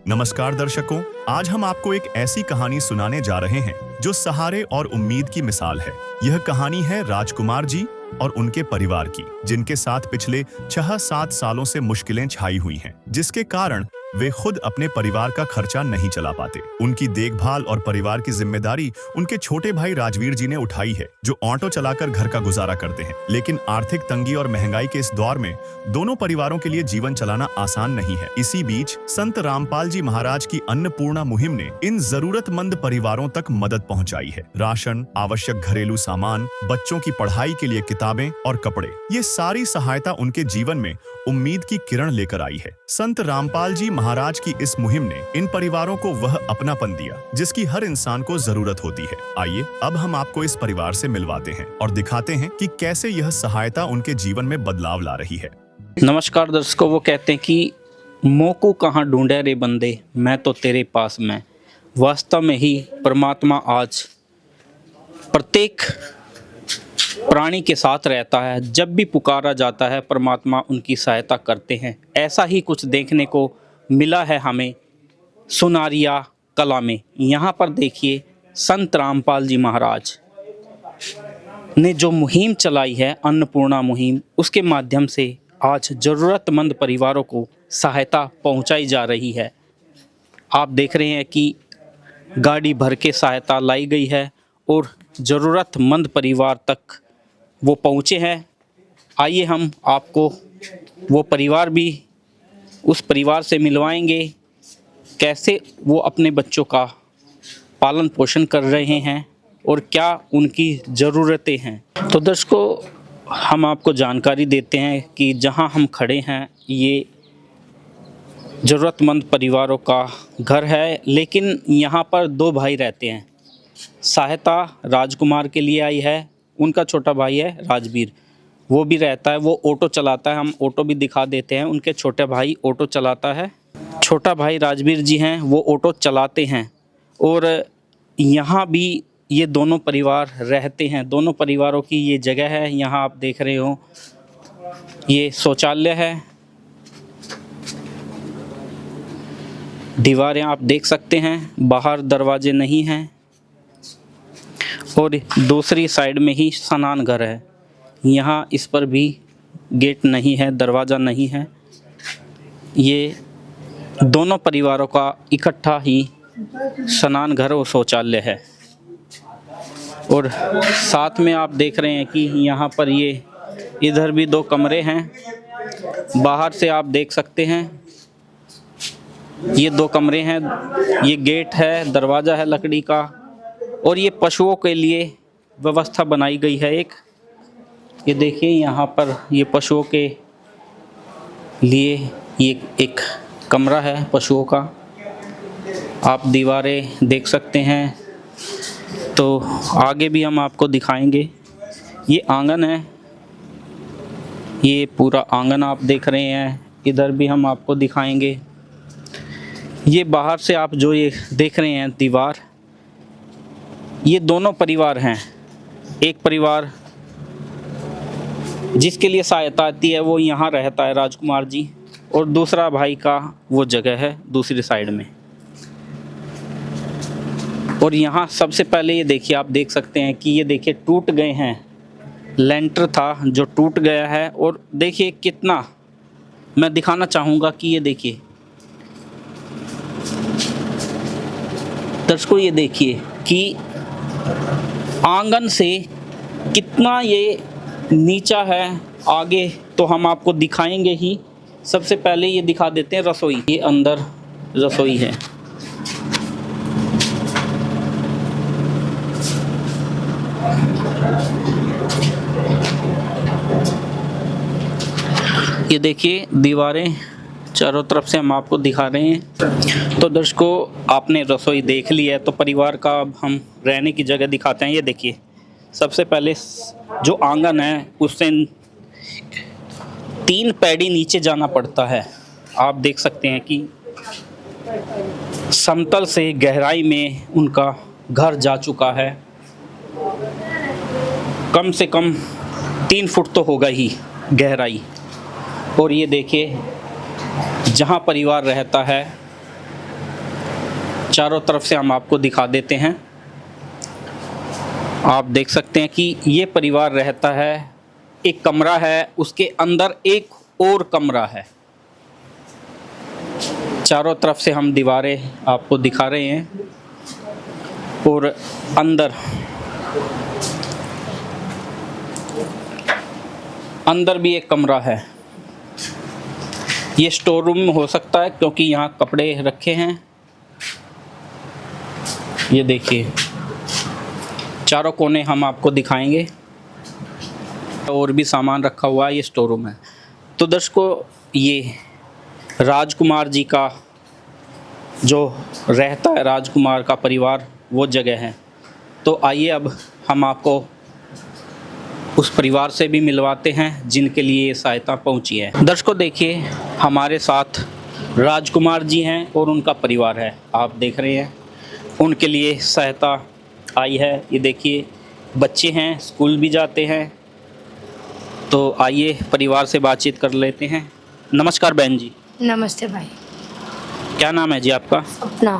नमस्कार दर्शकों, आज हम आपको एक ऐसी कहानी सुनाने जा रहे हैं जो सहारे और उम्मीद की मिसाल है। यह कहानी है राजकुमार जी और उनके परिवार की, जिनके साथ पिछले 6-7 सालों से मुश्किलें छाई हुई हैं, जिसके कारण वे खुद अपने परिवार का खर्चा नहीं चला पाते। उनकी देखभाल और परिवार की जिम्मेदारी उनके छोटे भाई राजवीर जी ने उठाई है, जो ऑटो चलाकर घर का गुजारा करते हैं। लेकिन आर्थिक तंगी और महंगाई के इस दौर में दोनों परिवारों के लिए जीवन चलाना आसान नहीं है। इसी बीच संत रामपाल जी महाराज की अन्नपूर्णा मुहिम ने इन जरूरतमंद परिवारों तक मदद पहुंचाई है। राशन, आवश्यक घरेलू सामान, बच्चों की पढ़ाई के लिए किताबें और कपड़े, ये सारी सहायता उनके जीवन में उम्मीद की किरण लेकर आई है। संत रामपाल जी महाराज की इस मुहिम ने इन परिवारों को वह अपनापन दिया जिसकी हर इंसान को जरूरत होती है। आइए अब हम आपको इस परिवार से मिलवाते हैं और दिखाते हैं कि कैसे यह सहायता उनके जीवन में बदलाव ला रही है। नमस्कार दर्शकों, वो कहते हैं कि मोको कहाँ ढूंढे रे बंदे, मैं तो तेरे पास में। वास्तव में ही परमात्मा आज प्रत्येक प्राणी के साथ रहता है। जब भी पुकारा जाता है परमात्मा उनकी सहायता करते हैं। ऐसा ही कुछ देखने को मिला है हमें सुनारिया कला में। यहाँ पर देखिए संत रामपाल जी महाराज ने जो मुहिम चलाई है, अन्नपूर्णा मुहिम, उसके माध्यम से आज ज़रूरतमंद परिवारों को सहायता पहुंचाई जा रही है। आप देख रहे हैं कि गाड़ी भर के सहायता लाई गई है और ज़रूरतमंद परिवार तक वो पहुँचे हैं। आइए हम आपको वो परिवार भी, उस परिवार से मिलवाएंगे, कैसे वो अपने बच्चों का पालन पोषण कर रहे हैं और क्या उनकी ज़रूरतें हैं। तो दर्शकों, हम आपको जानकारी देते हैं कि जहां हम खड़े हैं ये ज़रूरतमंद परिवारों का घर है, लेकिन यहां पर 2 भाई रहते हैं। सहायता राजकुमार के लिए आई है, उनका छोटा भाई है राजवीर, वो भी रहता है, वो ऑटो चलाता है। हम ऑटो भी दिखा देते हैं। उनके छोटे भाई ऑटो चलाता है। छोटा भाई राजवीर जी हैं, वो ऑटो चलाते हैं और यहाँ भी ये दोनों परिवार रहते हैं। दोनों परिवारों की ये जगह है। यहाँ आप देख रहे हो ये शौचालय है। दीवारें आप देख सकते हैं, बाहर दरवाजे नहीं हैं और दूसरी साइड में ही स्नान घर है। यहाँ इस पर भी गेट नहीं है, दरवाज़ा नहीं है। ये दोनों परिवारों का इकट्ठा ही स्नान घर और शौचालय है। और साथ में आप देख रहे हैं कि यहाँ पर ये इधर भी 2 कमरे हैं। बाहर से आप देख सकते हैं ये 2 कमरे हैं। ये गेट है, दरवाज़ा है लकड़ी का और ये पशुओं के लिए व्यवस्था बनाई गई है एक। ये देखिए यहाँ पर ये पशुओं के लिए ये एक कमरा है पशुओं का। आप दीवारें देख सकते हैं। तो आगे भी हम आपको दिखाएंगे। ये आंगन है, ये पूरा आंगन आप देख रहे हैं। इधर भी हम आपको दिखाएंगे। ये बाहर से आप जो ये देख रहे हैं दीवार, ये दोनों परिवार हैं। एक परिवार जिसके लिए सहायता आती है वो यहाँ रहता है राजकुमार जी, और दूसरा भाई का वो जगह है दूसरी साइड में। और यहाँ सबसे पहले ये देखिए, आप देख सकते हैं कि ये देखिए टूट गए हैं। लेंटर था जो टूट गया है। और देखिए कितना, मैं दिखाना चाहूँगा कि ये देखिए दर्शकों, ये देखिए कि आंगन से कितना ये नीचा है। आगे तो हम आपको दिखाएंगे ही। सबसे पहले ये दिखा देते हैं रसोई। ये अंदर रसोई है। ये देखिए दीवारें चारों तरफ से हम आपको दिखा रहे हैं। तो दर्शकों, आपने रसोई देख ली है, तो परिवार का अब हम रहने की जगह दिखाते हैं। ये देखिए सबसे पहले जो आंगन है उससे 3 पैड़ी नीचे जाना पड़ता है। आप देख सकते हैं कि समतल से गहराई में उनका घर जा चुका है। कम से कम 3 फुट तो होगा ही गहराई। और ये देखिए जहाँ परिवार रहता है चारों तरफ से हम आपको दिखा देते हैं। आप देख सकते हैं कि ये परिवार रहता है, एक कमरा है, उसके अंदर एक और कमरा है। चारों तरफ से हम दीवारें आपको दिखा रहे हैं और अंदर भी एक कमरा है। ये स्टोर रूम हो सकता है क्योंकि यहाँ कपड़े रखे हैं। ये देखिए, चारों कोने हम आपको दिखाएंगे और भी सामान रखा हुआ है। ये स्टोर रूम है। तो दर्शकों, ये राजकुमार जी का जो रहता है, राजकुमार का परिवार, वो जगह है। तो आइए अब हम आपको उस परिवार से भी मिलवाते हैं जिनके लिए ये सहायता पहुंची है। दर्शकों देखिए, हमारे साथ राजकुमार जी हैं और उनका परिवार है। आप देख रहे हैं उनके लिए सहायता आई है। ये देखिए, बच्चे हैं, स्कूल भी जाते हैं। तो आइए परिवार से बातचीत कर लेते हैं। नमस्कार बहन जी। नमस्ते भाई। क्या नाम है जी आपका? अपना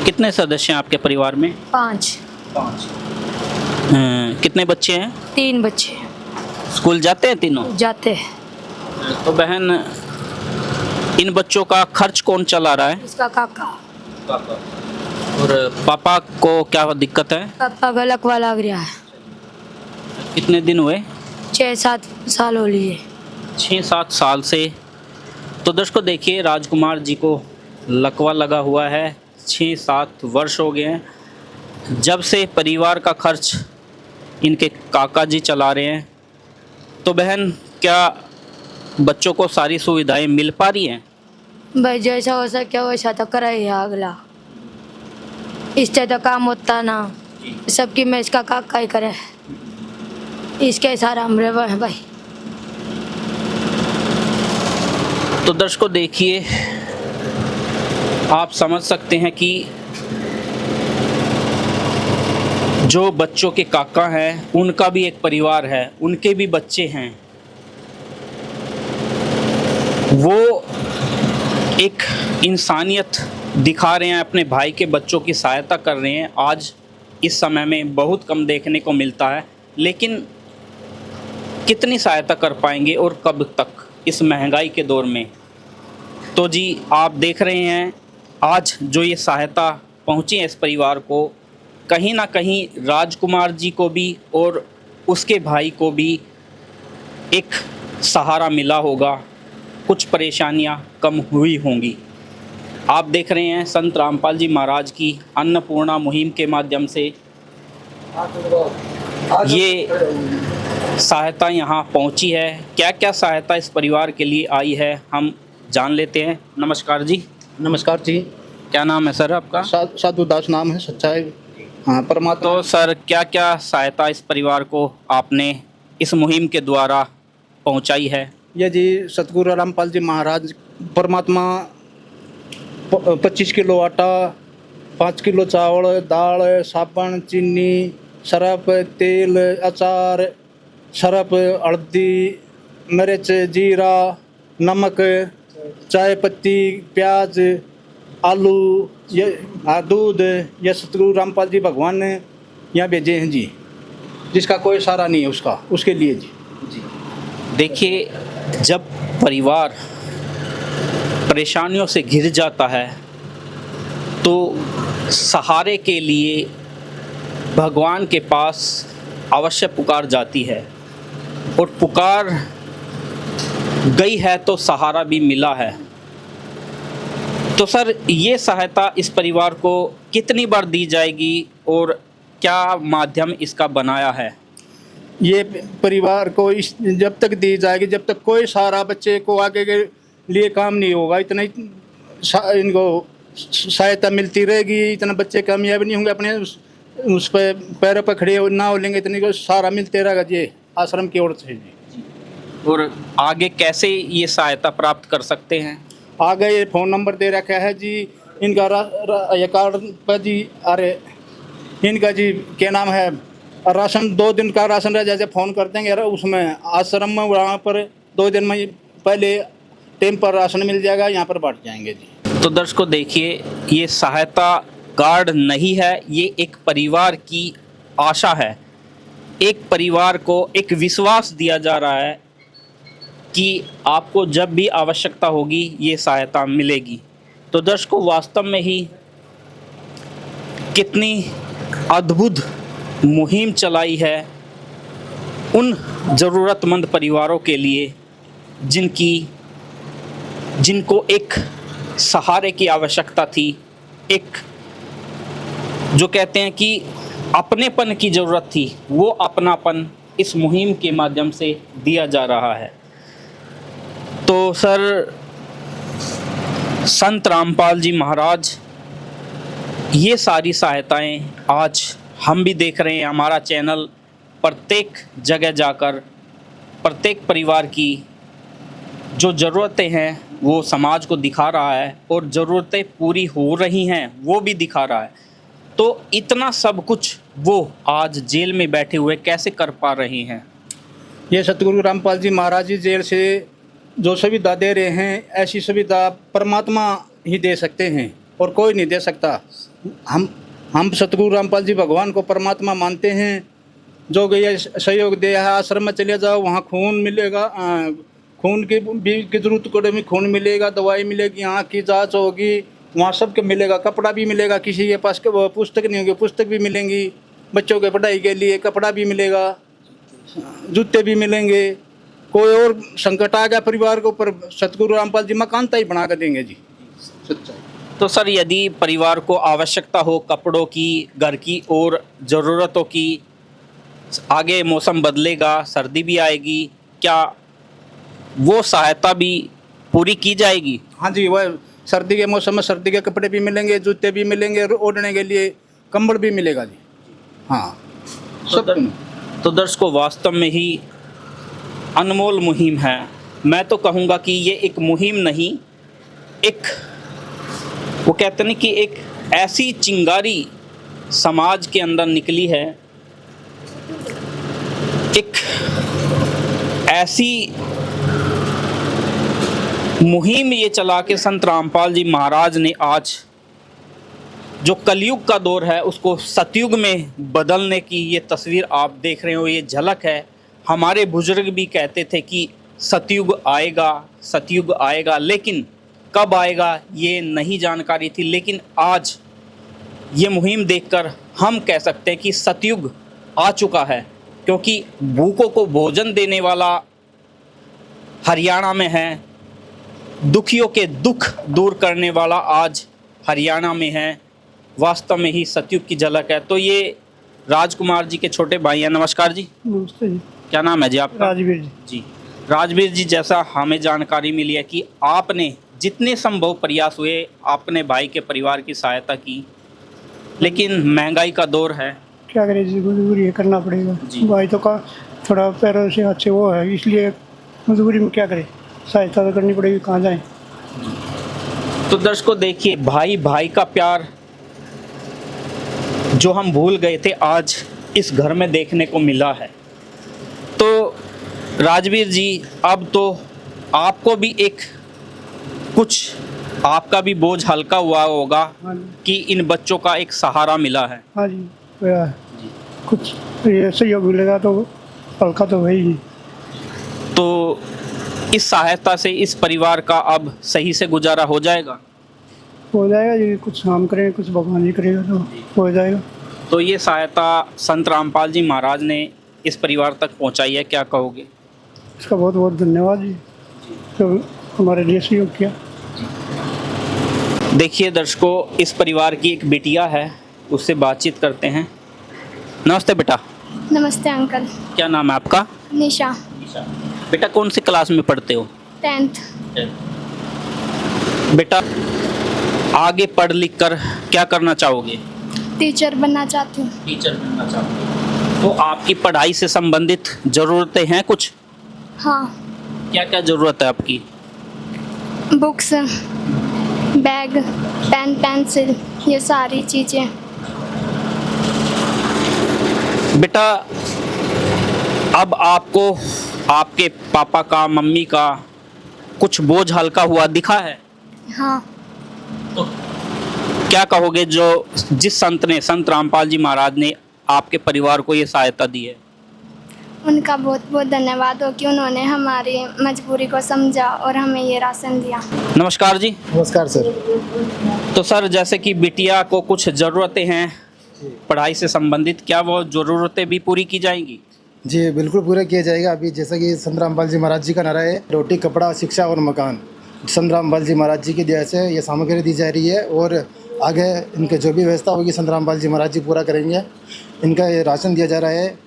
कितने सदस्य हैं आपके परिवार में? 5 कितने बच्चे हैं? 3 बच्चे स्कूल जाते हैं तीनों? जाते हैं। तो बहन, इन बच्चों का खर्च कौन चला रहा है? इसका काका। और पापा को क्या दिक्कत है? पापा का लकवा लग रहा है। कितने दिन हुए? 6-7 साल हो लिए। 6-7 साल से। तो दर्शकों देखिए, राजकुमार जी को लकवा लगा हुआ है। 6-7 वर्ष हो गए हैं जब से परिवार का खर्च इनके काका जी चला रहे हैं। तो बहन, क्या बच्चों को सारी सुविधाएं मिल पा रही हैं? भाई जैसा हो सके वैसा तो करे ही अगला। इससे तो काम होता ना, सबकी मैं इसका काका ही करे। इसके सारा हम रहे हैं भाई। तो दर्शकों देखिए, आप समझ सकते हैं कि जो बच्चों के काका हैं उनका भी एक परिवार है, उनके भी बच्चे हैं। वो एक इंसानियत दिखा रहे हैं, अपने भाई के बच्चों की सहायता कर रहे हैं। आज इस समय में बहुत कम देखने को मिलता है, लेकिन कितनी सहायता कर पाएंगे और कब तक इस महंगाई के दौर में। तो जी, आप देख रहे हैं आज जो ये सहायता पहुंची है इस परिवार को, कहीं ना कहीं राजकुमार जी को भी और उसके भाई को भी एक सहारा मिला होगा, कुछ परेशानियां कम हुई होंगी। आप देख रहे हैं संत रामपाल जी महाराज की अन्नपूर्णा मुहिम के माध्यम से ये सहायता यहाँ पहुँची है। क्या क्या सहायता इस परिवार के लिए आई है, हम जान लेते हैं। नमस्कार जी। नमस्कार जी। क्या नाम है सर आपका? साधु दास नाम है, सच्चाई हाँ परमात्मा। तो सर, क्या क्या सहायता इस परिवार को आपने इस मुहिम के द्वारा पहुंचाई है? ये जी सतगुरु रामपाल जी महाराज परमात्मा 25 किलो आटा, 5 किलो चावल, दाल, साबुन, चीनी, सरफ, तेल, अचार, सरफ, हल्दी, मिर्च, जीरा, नमक, चाय पत्ती, प्याज, आलू, ये दूध, ये सतगुरु रामपाल जी भगवान ने यहाँ भेजे हैं जी। जिसका कोई सहारा नहीं है उसका, उसके लिए जी। देखिए, जब परिवार परेशानियों से घिर जाता है तो सहारे के लिए भगवान के पास अवश्य पुकार जाती है, और पुकार गई है तो सहारा भी मिला है। तो सर, ये सहायता इस परिवार को कितनी बार दी जाएगी और क्या माध्यम इसका बनाया है? ये परिवार को इस जब तक दी जाएगी, जब तक कोई सहारा बच्चे को आगे के लिए काम नहीं होगा, इतना ही इनको सहायता मिलती रहेगी। इतना बच्चे कामयाब नहीं होंगे, अपने उस पर पैरों पर खड़े ना हो लेंगे, इतनी को सहारा मिलते रहेगा जी आश्रम की ओर से जी। और आगे कैसे ये सहायता प्राप्त कर सकते हैं? आगे ये फ़ोन नंबर दे रखा है जी इनका, ये कार्ड पर जी। अरे इनका जी क्या नाम है, राशन 2 दिन का राशन रह जैसे फ़ोन कर देंगे, उसमें आश्रम में वहाँ पर 2 दिन में पहले टाइम पर राशन मिल जाएगा, यहाँ पर बांट जाएंगे जी। तो दर्शकों देखिए, ये सहायता कार्ड नहीं है, ये एक परिवार की आशा है। एक परिवार को एक विश्वास दिया जा रहा है कि आपको जब भी आवश्यकता होगी ये सहायता मिलेगी। तो दर्शकों वास्तव में ही कितनी अद्भुत मुहिम चलाई है उन ज़रूरतमंद परिवारों के लिए जिनको एक सहारे की आवश्यकता थी, एक जो कहते हैं कि अपनेपन की ज़रूरत थी, वो अपनापन इस मुहिम के माध्यम से दिया जा रहा है। तो सर, संत रामपाल जी महाराज, ये सारी सहायताएं आज हम भी देख रहे हैं। हमारा चैनल प्रत्येक जगह जाकर प्रत्येक परिवार की जो ज़रूरतें हैं वो समाज को दिखा रहा है और ज़रूरतें पूरी हो रही हैं वो भी दिखा रहा है। तो इतना सब कुछ वो आज जेल में बैठे हुए कैसे कर पा रहे हैं? ये सतगुरु रामपाल जी महाराज जी जेल से जो सुविधा दे रहे हैं, ऐसी सुविधा परमात्मा ही दे सकते हैं और कोई नहीं दे सकता। हम सतगुरु रामपाल जी भगवान को परमात्मा मानते हैं। जो ये सहयोग दिया है, आश्रम में चले जाओ, वहाँ खून मिलेगा, खून की जरूरत को भी खून मिलेगा, दवाई मिलेगी, आँख की जाँच होगी, वहाँ सबके मिलेगा, कपड़ा भी मिलेगा। किसी के पास पुस्तक नहीं होगी, पुस्तक भी मिलेंगी, बच्चों के पढ़ाई के लिए कपड़ा भी मिलेगा, जूते भी मिलेंगे। कोई और संकट आ गया परिवार के ऊपर, सतगुरु रामपाल जी मकानता ही बना कर देंगे जी। तो सर, यदि परिवार को आवश्यकता हो कपड़ों की, घर की और ज़रूरतों की, आगे मौसम बदलेगा, सर्दी भी आएगी, क्या वो सहायता भी पूरी की जाएगी? हाँ जी, वह सर्दी के मौसम में सर्दी के कपड़े भी मिलेंगे, जूते भी मिलेंगे, ओढ़ने के लिए कंबल भी मिलेगा जी। हाँ, तो दर्शकों वास्तव में ही अनमोल मुहिम है। मैं तो कहूँगा कि ये एक मुहिम नहीं, एक वो कहते हैं कि एक ऐसी चिंगारी समाज के अंदर निकली है, एक ऐसी मुहिम ये चला के संत रामपाल जी महाराज ने आज जो कलयुग का दौर है उसको सतयुग में बदलने की ये तस्वीर आप देख रहे हो, ये झलक है। हमारे बुजुर्ग भी कहते थे कि सतयुग आएगा, सतयुग आएगा, लेकिन कब आएगा ये नहीं जानकारी थी। लेकिन आज ये मुहिम देखकर हम कह सकते हैं कि सतयुग आ चुका है, क्योंकि भूखों को भोजन देने वाला हरियाणा में है, दुखियों के दुख दूर करने वाला आज हरियाणा में है। वास्तव में ही सतयुग की झलक है। तो ये राजकुमार जी के छोटे भाई हैं। नमस्कार जी। नमस्ते जी। क्या नाम है जी आपका? राजवीर जी। जी, राजवीर जी, जैसा हमें जानकारी मिली है कि आपने जितने संभव प्रयास हुए अपने भाई के परिवार की सहायता की, लेकिन महंगाई का दौर है, क्या करें जी, मजबूरी है, करना पड़ेगा जी। भाई तो का थोड़ा पैरों से अच्छे वो है, इसलिए मजबूरी में क्या करें, सहायता तो करनी पड़ेगी, कहाँ जाएं। तो दर्शकों देखिए, भाई भाई का प्यार जो हम भूल गए थे आज इस घर में देखने को मिला है। तो राजवीर जी, अब तो आपको भी एक कुछ आपका भी बोझ हल्का हुआ होगा हाँ जी। कि इन बच्चों का एक सहारा मिला है। हाँ जी, हुआ है। कुछ ये सहयोग मिलेगा तो हल्का तो वही। तो इस सहायता से इस परिवार का अब सही से गुजारा हो जाएगा? हो जाएगा जी, कुछ हम करें, कुछ भगवान जी करेगा तो हो जाएगा। तो ये सहायता संत रामपाल जी महाराज ने इस परिवार तक पहुंचाई है, क्या कहोगे? इसका बहुत बहुत धन्यवाद जी, तो हमारे लिए सहयोग किया। देखिए दर्शकों, इस परिवार की एक बिटिया है, उससे बातचीत करते हैं। नमस्ते बेटा। नमस्ते अंकल। क्या नाम है आपका? निशा। बेटा कौन सी क्लास में पढ़ते हो? 10th। बेटा आगे पढ़ लिख कर क्या करना चाहोगे? टीचर बनना चाहती हूँ। टीचर बनना चाहते हो। तो आपकी पढ़ाई से संबंधित ज़रूरतें हैं कुछ? हाँ। क्या क्या ज़रूरत है आपकी? बुक्स, बैग, पेन, पेंसिल, ये सारी चीज़ें। बेटा अब आपको आपके पापा का, मम्मी का कुछ बोझ हल्का हुआ दिखा है? हाँ। तो क्या कहोगे जो जिस संत रामपाल जी महाराज ने आपके परिवार को ये सहायता दी है? उनका बहुत बहुत धन्यवाद हो कि उन्होंने हमारी मजबूरी को समझा और हमें ये राशन दिया। नमस्कार जी। नमस्कार सर। तो सर, जैसे कि बिटिया को कुछ ज़रूरतें हैं पढ़ाई से संबंधित, क्या वो ज़रूरतें भी पूरी की जाएंगी? जी बिल्कुल पूरा किया जाएगा। अभी जैसा कि संत रामपाल जी महाराज जी का नारा है, रोटी कपड़ा शिक्षा और मकान। संत रामपाल जी महाराज जी की दया से ये सामग्री दी जा रही है और आगे इनके जो भी व्यवस्था होगी संत रामपाल जी महाराज जी पूरा करेंगे। इनका ये राशन दिया जा रहा है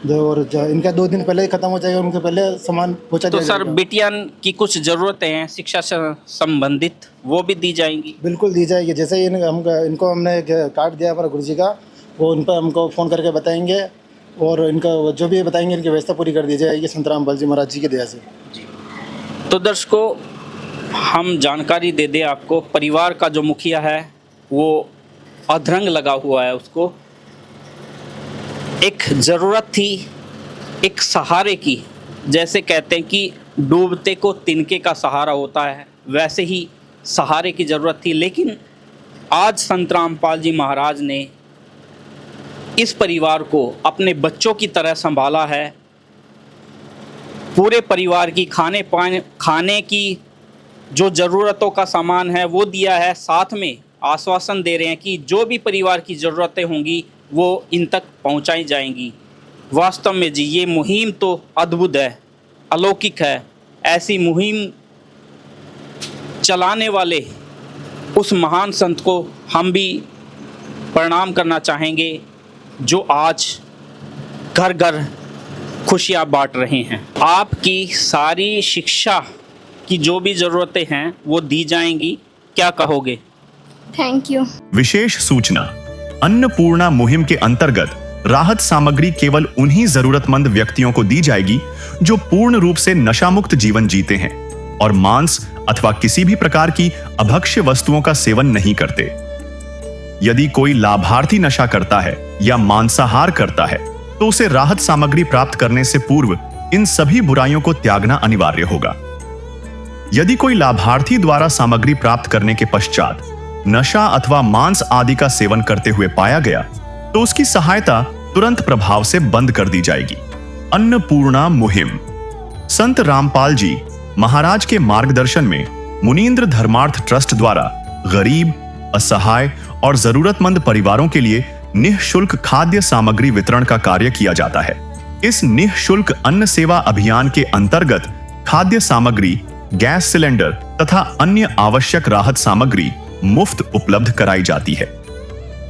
और इनका 2 दिन पहले ख़त्म हो जाएगा, उनके पहले सामान पहुँचा तो जाएगा। सर, बिटिया की कुछ ज़रूरतें हैं शिक्षा से संबंधित, वो भी दी जाएंगी? बिल्कुल दी जाएगी। जैसे ही इनको हमने कार्ड दिया हमारा गुरुजी का, वो उन पर हमको फ़ोन करके बताएंगे और इनका जो भी बताएंगे इनकी व्यवस्था पूरी कर दी जाएगी संत रामपाल जी महाराज जी की दया से। तो दर्शकों, हम जानकारी दे दें आपको, परिवार का जो मुखिया है वो अधरंग लगा हुआ है। उसको एक ज़रूरत थी एक सहारे की। जैसे कहते हैं कि डूबते को तिनके का सहारा होता है, वैसे ही सहारे की ज़रूरत थी। लेकिन आज संत रामपाल जी महाराज ने इस परिवार को अपने बच्चों की तरह संभाला है। पूरे परिवार की खाने की जो ज़रूरतों का सामान है वो दिया है। साथ में आश्वासन दे रहे हैं कि जो भी परिवार की ज़रूरतें होंगी वो इन तक पहुंचाई जाएंगी। वास्तव में जी, ये मुहिम तो अद्भुत है, अलौकिक है। ऐसी मुहिम चलाने वाले उस महान संत को हम भी प्रणाम करना चाहेंगे, जो आज घर घर खुशियाँ बांट रहे हैं। आपकी सारी शिक्षा की जो भी ज़रूरतें हैं वो दी जाएंगी। क्या कहोगे? Thank you. विशेष सूचना, अन्नपूर्णा मुहिम के अंतर्गत राहत सामग्री केवल उन्हीं जरूरतमंद व्यक्तियों को दी जाएगी जो पूर्ण रूप से नशामुक्त जीवन जीते हैं और मांस अथवा किसी भी प्रकार की अभक्ष्य वस्तुओं का सेवन नहीं करते। यदि कोई लाभार्थी नशा करता है या मांसाहार करता है तो उसे राहत सामग्री प्राप्त करने से पूर्व इन सभी बुराइयों को त्यागना अनिवार्य होगा। यदि कोई लाभार्थी द्वारा सामग्री प्राप्त करने के पश्चात नशा अथवा मांस आदि का सेवन करते हुए पाया गया तो उसकी सहायता तुरंत प्रभाव से बंद कर दी जाएगी। अन्नपूर्णा मुहिम संत रामपाल जी महाराज के मार्गदर्शन में मुनींद्र धर्मार्थ ट्रस्ट द्वारा गरीब, असहाय और जरूरतमंद परिवारों के लिए निःशुल्क खाद्य सामग्री वितरण का कार्य किया जाता है। इस निःशुल्क अन्न सेवा अभियान के अंतर्गत खाद्य सामग्री, गैस सिलेंडर तथा अन्य आवश्यक राहत सामग्री मुफ्त उपलब्ध कराई जाती है।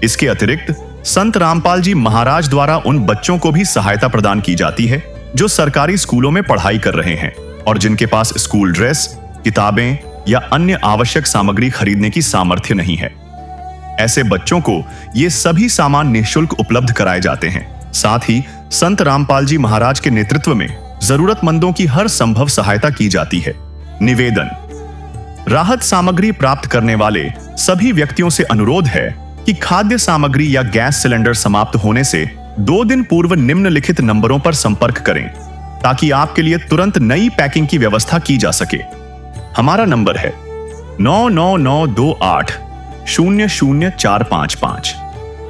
इसके अतिरिक्त संत रामपाल जी महाराज द्वारा उन बच्चों को भी सहायता प्रदान की जाती है जो सरकारी स्कूलों में पढ़ाई कर रहे हैं और जिनके पास स्कूल ड्रेस, किताबें या अन्य आवश्यक सामग्री खरीदने की सामर्थ्य नहीं है। ऐसे बच्चों को ये सभी सामान निःशुल्क उपलब्ध कराए जाते हैं। साथ ही संत रामपाल जी महाराज के नेतृत्व में जरूरतमंदों की हर संभव सहायता की जाती है। निवेदन, राहत सामग्री प्राप्त करने वाले सभी व्यक्तियों से अनुरोध है कि खाद्य सामग्री या गैस सिलेंडर समाप्त होने से 2 दिन पूर्व निम्नलिखित नंबरों पर संपर्क करें ताकि आपके लिए तुरंत नई पैकिंग की व्यवस्था की जा सके। हमारा नंबर है 99928 00455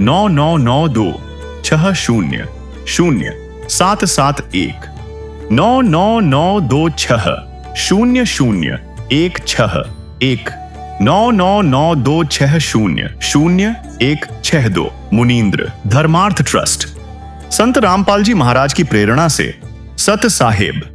9992 60 0771 99926 0016 99926 मुनींद्र धर्मार्थ ट्रस्ट। संत रामपाल जी महाराज की प्रेरणा से सत साहेब